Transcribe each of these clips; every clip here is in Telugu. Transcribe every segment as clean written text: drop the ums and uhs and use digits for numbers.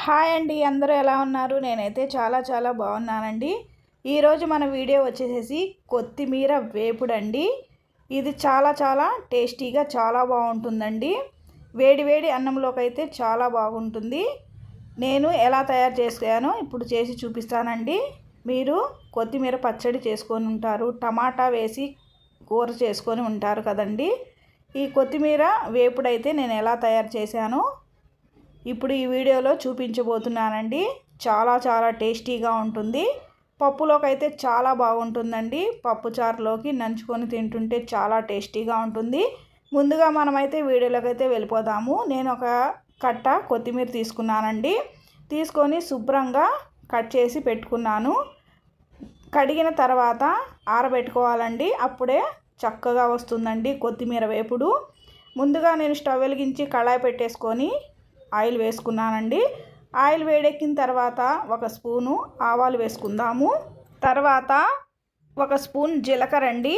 హాయ్ అండి, అందరూ ఎలా ఉన్నారు? నేనైతే చాలా బాగున్నానండి. ఈరోజు మన వీడియో వచ్చేసేసి కొత్తిమీర వేపుడండి. ఇది చాలా టేస్టీగా చాలా బాగుంటుందండి. వేడి అన్నంలోకి అయితే చాలా బాగుంటుంది. నేను ఎలా తయారు చేసానో ఇప్పుడు చేసి చూపిస్తానండి. మీరు కొత్తిమీర పచ్చడి చేసుకొని ఉంటారు, టమాటా వేసి కూర చేసుకొని ఉంటారు కదండి. ఈ కొత్తిమీర వేపుడైతే నేను ఎలా తయారు చేశానో ఇప్పుడు ఈ వీడియోలో చూపించబోతున్నానండి. చాలా టేస్టీగా ఉంటుంది. పప్పులోకి అయితే చాలా బాగుంటుందండి. పప్పు చారులోకి నంచుకొని తింటుంటే చాలా టేస్టీగా ఉంటుంది. ముందుగా మనమైతే వీడియోలోకి అయితే వెళ్ళిపోదాము. నేను ఒక కట్ట కొత్తిమీర తీసుకున్నానండి. తీసుకొని శుభ్రంగా కట్ చేసి పెట్టుకున్నాను. కడిగిన తర్వాత ఆరబెట్టుకోవాలండి. అప్పుడే చక్కగా వస్తుందండి కొత్తిమీర వేపుడు. ముందుగా నేను స్టవ్ వెలిగించి కళాయి పెట్టేసుకొని ఆయిల్ వేసుకున్నానండి. ఆయిల్ వేడెక్కిన తర్వాత ఒక స్పూను ఆవాలు వేసుకుందాము. తర్వాత ఒక స్పూన్ జీలకర్ర అండి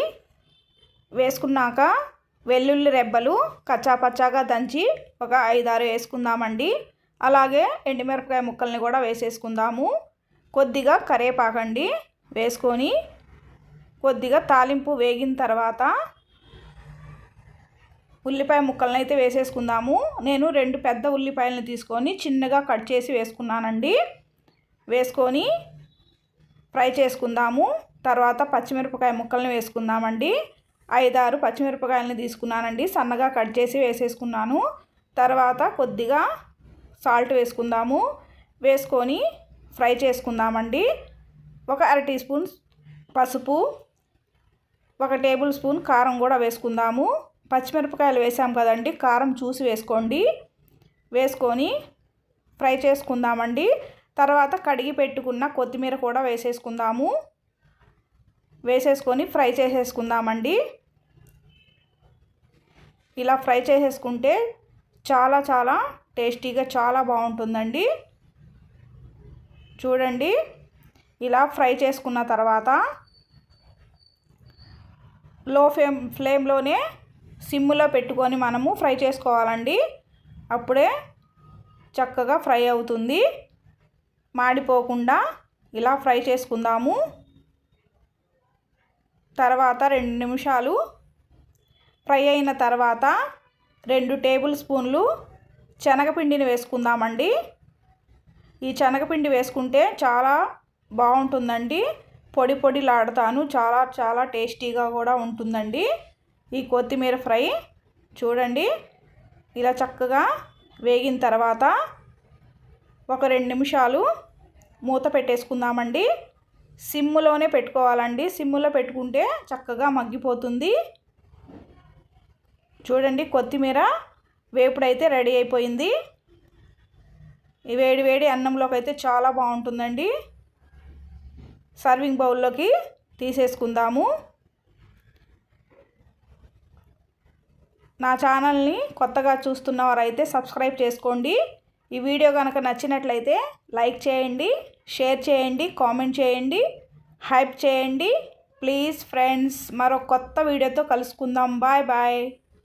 వేసుకున్నాక వెల్లుల్లి రెబ్బలు కచ్చాపచ్చాగా దంచి ఒక 5-6 వేసుకుందామండి. అలాగే ఎండుమిరపకాయ ముక్కల్ని కూడా వేసేసుకుందాము. కొద్దిగా కరివేపాకండి వేసుకొని కొద్దిగా తాలింపు వేగిన తర్వాత ఉల్లిపాయ ముక్కలను అయితే వేసేసుకుందాము. నేను 2 పెద్ద ఉల్లిపాయలను తీసుకొని చిన్నగా కట్ చేసి వేసుకున్నానండి. వేసుకొని ఫ్రై చేసుకుందాము. తర్వాత పచ్చిమిరపకాయ ముక్కలను వేసుకుందామండి. 5-6 పచ్చిమిరపకాయలను తీసుకున్నానండి, సన్నగా కట్ చేసి వేసేసుకున్నాను. తర్వాత కొద్దిగా సాల్ట్ వేసుకుందాము. వేసుకొని ఫ్రై చేసుకుందామండి. ఒక 1/2 టీ స్పూన్ పసుపు, 1 టేబుల్ స్పూన్ కారం కూడా వేసుకుందాము. పచ్చిమిరపకాయలు వేసాం కదండి, కారం చూసి వేసుకోండి. వేసుకొని ఫ్రై చేసుకుందామండి. తర్వాత కడిగి పెట్టుకున్న కొత్తిమీర కూడా వేసేసుకుందాము. వేసేసుకొని ఫ్రై చేసేసుకుందామండి. ఇలా ఫ్రై చేసేసుకుంటే చాలా టేస్టీగా చాలా బాగుంటుందండి. చూడండి, ఇలా ఫ్రై చేసుకున్న తర్వాత లో ఫ్లేమ్లోనే సిమ్లో పెట్టుకొని మనము ఫ్రై చేసుకోవాలండి. అప్పుడే చక్కగా ఫ్రై అవుతుంది. మాడిపోకుండా ఇలా ఫ్రై చేసుకుందాము. తర్వాత 2 నిమిషాలు ఫ్రై అయిన తర్వాత 2 టేబుల్ స్పూన్లు శనగపిండిని వేసుకుందామండి. ఈ శనగపిండి వేసుకుంటే చాలా బాగుంటుందండి. పొడిలాడుతాను. చాలా టేస్టీగా కూడా ఉంటుందండి ఈ కొత్తిమీర ఫ్రై. చూడండి, ఇలా చక్కగా వేగిన తర్వాత ఒక 2 నిమిషాలు మూత పెట్టేసుకుందామండి. సిమ్లోనే పెట్టుకోవాలండి. సిమ్లో పెట్టుకుంటే చక్కగా మగ్గిపోతుంది. చూడండి, కొత్తిమీర వేపుడైతే రెడీ అయిపోయింది. ఈ వేడి అన్నంలోకి అయితే చాలా బాగుంటుందండి. సర్వింగ్ బౌల్లోకి తీసేసుకుందాము. నా ఛానల్ని కొత్తగా చూస్తున్న వారైతే సబ్స్క్రైబ్ చేసుకోండి. ఈ వీడియో కనుక నచ్చినట్లయితే లైక్ చేయండి, షేర్ చేయండి, కామెంట్ చేయండి, హైప్ చేయండి. ప్లీజ్ ఫ్రెండ్స్, మరో కొత్త వీడియోతో కలుసుకుందాం. బాయ్.